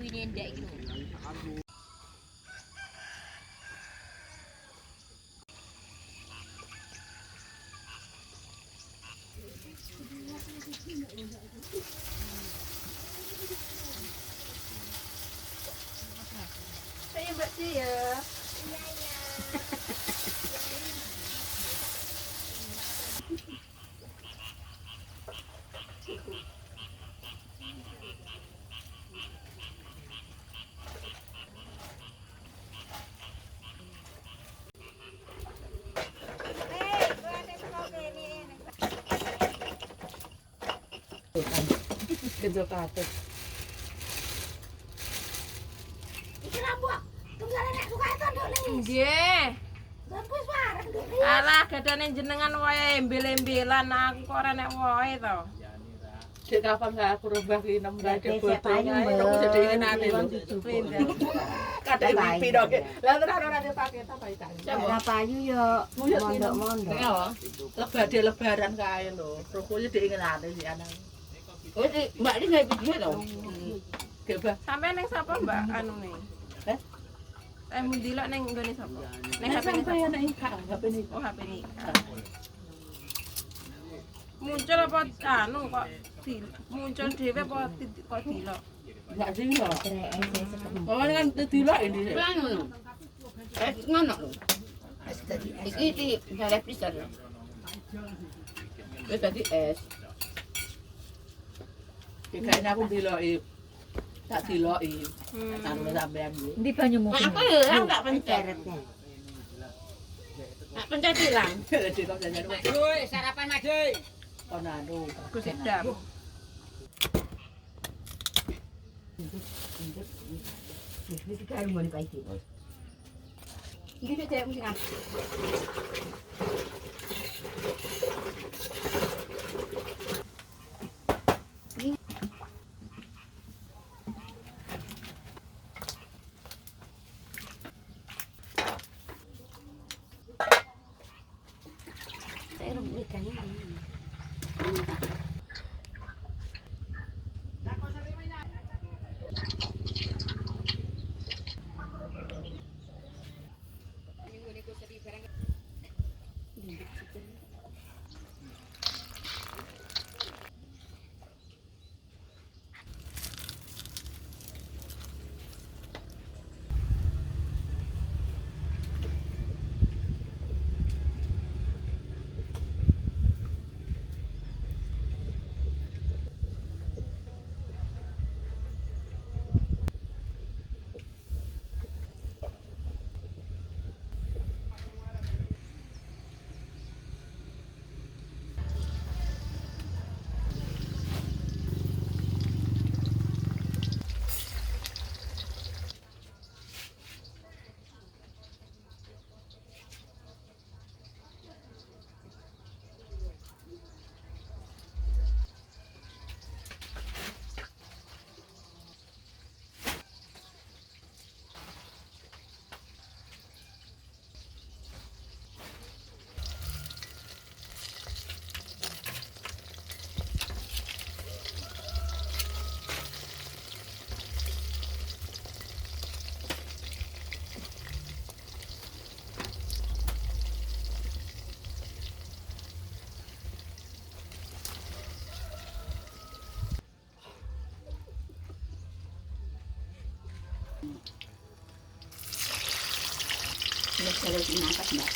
ini ndek iki lho. Saya Mbak Ci ya. Kedua katut. Iki rambut. Tunggal nek suka itu nduk. Nggih. Bagus bareng nduk. Alah gadane jenengan wae embel-embelan aku kok ora nek wae to. Dek kapan gak aku rubah ki nem gak ada Siap ayu, botolnya. Mbak. Aku jadi nate lho. Kadang pipi dong. Lah tenan ora ada paket apa iki? Ora payu yo mondok-mondok. Lebaran kae lho. Rokoknya dek ngenate si anak. Oh, Mbak ini gawe video to? Gebah. Sampai neng sapa Mbak anu nih? Heh? Mundilok neng nggone sapa? Neng Nek HP sampe nih. ana ing HP ini. Oh HP nih. Muncul apa anu kok muncul dhewe apa kok dilok? Enggak sih lho. Krek Oh kan dilok ini. ngono. Ngono lho. Iki jare freezer. Wis dadi es. Kayaknya aku diloki. Tak diloki. Sampe sampean iki. Ndi banyumu? Aku ilang tak pencet. Tak pencet ilang. Jadi kok jajan wae. Woi, sarapan Maju. Ono anu. Gus sedap. Wis karo mun kae iki. Iki cek mesti kan. Saya rembuk ikannya. Kalau diangkat Mbak.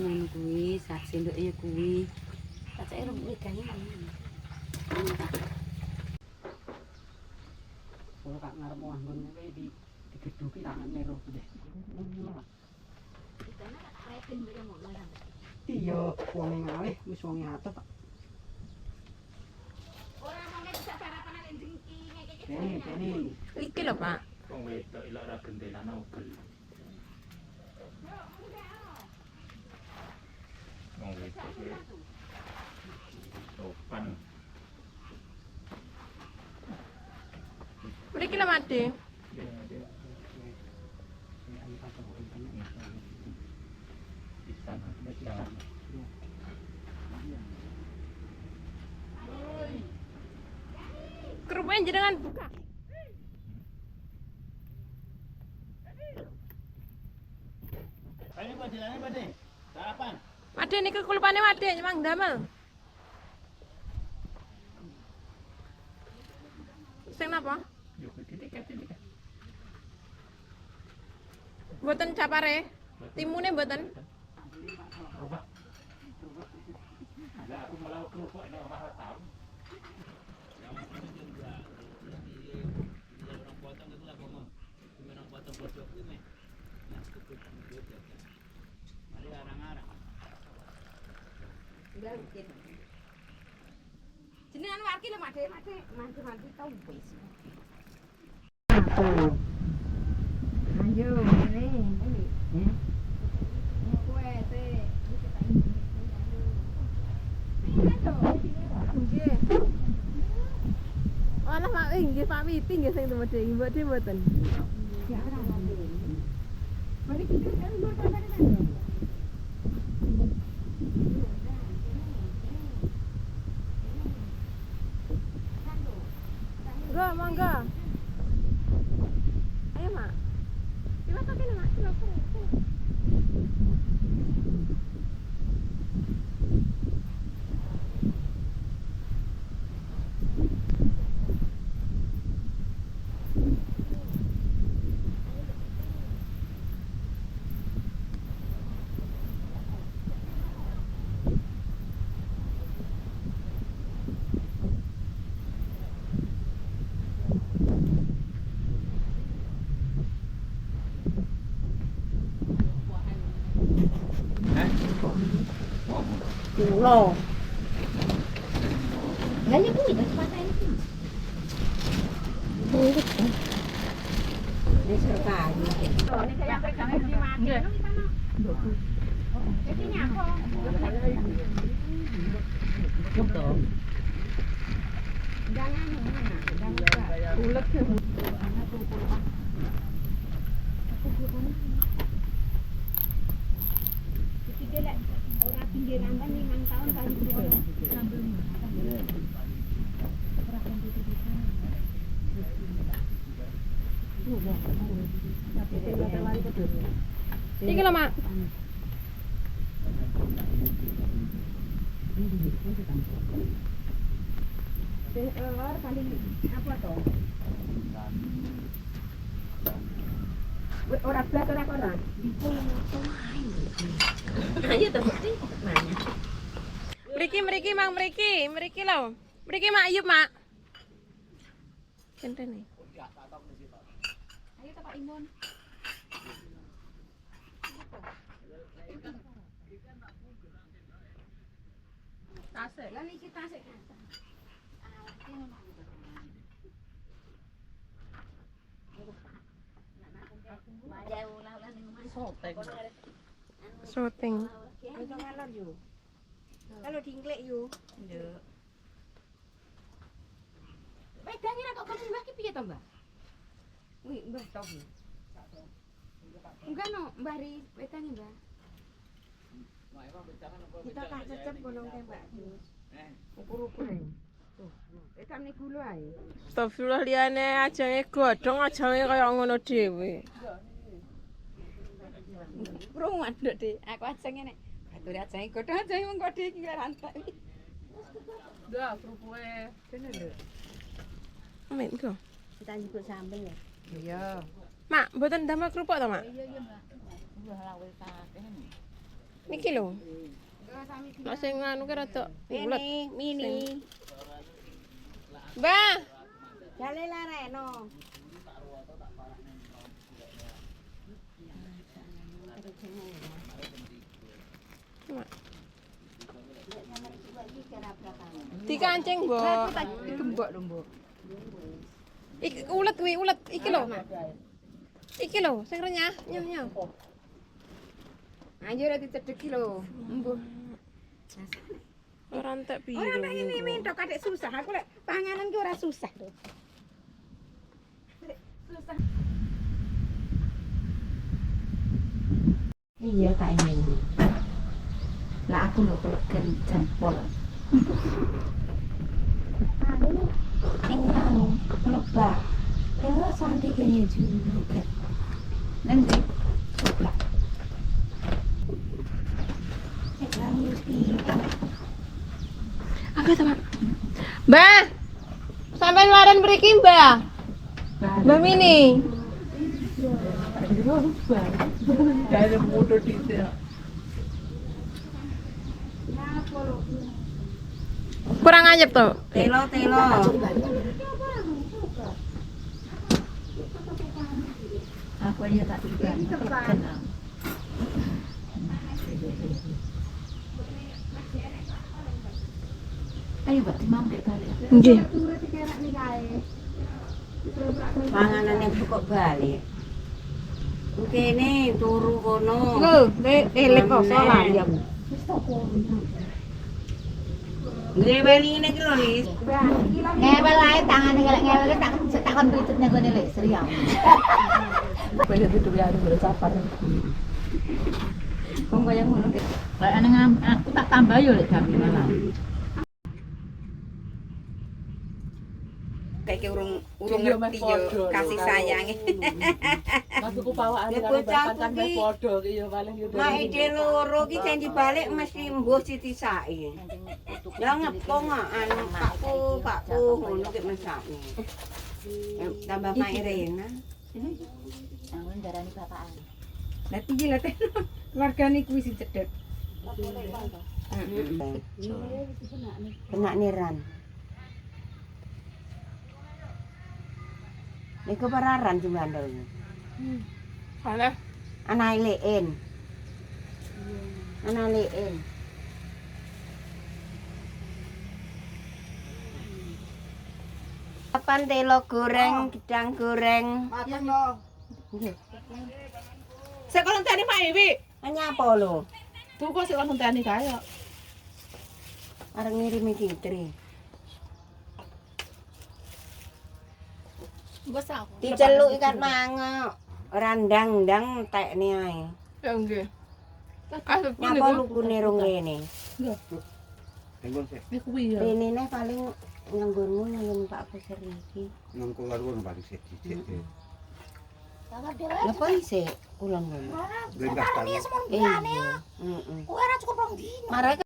Ngono kuwi, sak sendoknya kuwi. Kacake rembuk ikane. Kalau kak ngarep wanggon kowe digeduki tak nero deh. Iya, wong ngalih wis wong ngatep. Ora mangke bisa sarapan nek jengki ngene. Beni. Iki lho, Pak. Wong wedok ilok ora gentenan ogel. Wong wedok kuwi sopan. Mriki lho Made. Bisa jangan. Kerupuknya jenengan buka. Ayo Pade. Sarapan. Made niku kulupane Made nyemang damel. Sing napa? Yo titik. Mboten capare. Timune mboten. Rubah. Lah aku malah kerupuk ini mahal tahu. Jenengan warki lho Made mandi tau wis. Ayo, ini. Kowe te Nggih. Alah Mak nggih Pak Witi nggih sing Made mboten mboten. ya ora ngombe. Mari kita kan lho sampeyan. Enggak, mangga. Ayo, Mak. Coba pakai Mak, coba. Kulo. Lah niku iki paten iki. Wis kayu. Nek saya pegang iki mati. Iki nyapa? Foto. Jangan ulet. Iki delek ora pinggiran kan 5 tahun kali Iki lho, Mak. Telur kali apa to? Ora blas ora kono. Ayo to, Bukti. Mriki Mang mriki lho. Mriki Mak Ayub, Mak. Kentene. Ayo to Pak Imun. Tasik. Lah niki tasik. Syuting. Ayo ngalor yo. Kalau dingklek yo. Nduk. Wedange ra kok kamu Mbah ki piye to, Mbah? Wih, Mbah to. Enggak no, Mbah ri wedange, Mbah. Kita tak cecep gunung tembak. Ukur-ukur ae. Tuh, wedange gula ae. Astagfirullah liyane ajange godhong ajange kaya ngono dhewe. Krungu nduk, Dik. Aku ajeng ngene. Batur ajange godhong ajange wong kodhe iki rantai. Nggak, kerupuke. Bener lho. Amin kok. Kita nyebut sambel ya. Iya. Mak, mboten damel kerupuk to, Mak? Iya, Mbak. Wah, lawe kakek. Niki lho. Enggak sami Mak sing anu ki rada bulet. mini. Mbah, Jale lareno. Mak. Dikancing, Mbok. Gembok lho, Mbok. Iki ulet kuwi, ulet. Iki lho. Iki lho, sing renyah, nyah. Ayo ora dicedheki lho. Mbuh. Ora entek piye. Ora nek ini minta kadek susah. Aku lek panganan ki ora susah to. Susah. Iya tak ingin. Lah aku lho peleken jempol. Anu, lebah. Terus sampai kene juga. Nanti. Apa sama? Mbah. Sampai laren mriki, Mbah. Mbah Mini. Dari motor di Kurang anyep to. Telo. Aku aja tak juga. Ayo berarti mampir kali. Nggih. Panganan yang pokok balik. Kene turu kono. Lho, lek kok salah ya. Nggih bali ngene iki lho, Lis. Ngewel ae tangane kalau ngewel tak kon pitutnya gone lek serius. Boleh hidup ya harus bersabar. Wong kaya ngono ki. Lah aku tak tambah yo lek jam malah. Kayak urung ngerti yo kasih sayang. Masukku pawakane Ya, karo bocah bapak kan kuwi. padha ki yo paling yo. Mak ide loro ki janji balik mesti mbuh Siti Sai. Ya ngepong anu pakku ngono ki mesake. Tambah mak Irena. Angon darani bapakan. Lah piye lah teh. Keluargane kuwi sing cedhek. Kena niran. Iku pararan jumlah Salah. Anak leen. Anak leen. Kapan telo goreng, gedang goreng. Mateng lo. Nggih. Sekolah tani Pak Iwi. Nyapa lho? Tuh kok sekolah tani kaya. Arep ngirimi Fitri. Wes aku. Diceluk ikan mangok. Randang-ndang tekne ae. Ya nggih. Asep Nyapa lukune rong rene. Tengok sih. Iku kuwi ya. Rene ne paling nganggonmu nang Pak Kusir iki. Nang keluar ngono balik sih. Lha kok isih kulon ngono. Bengkas tadi. Iya. Heeh. Ora cukup rong dino. Marek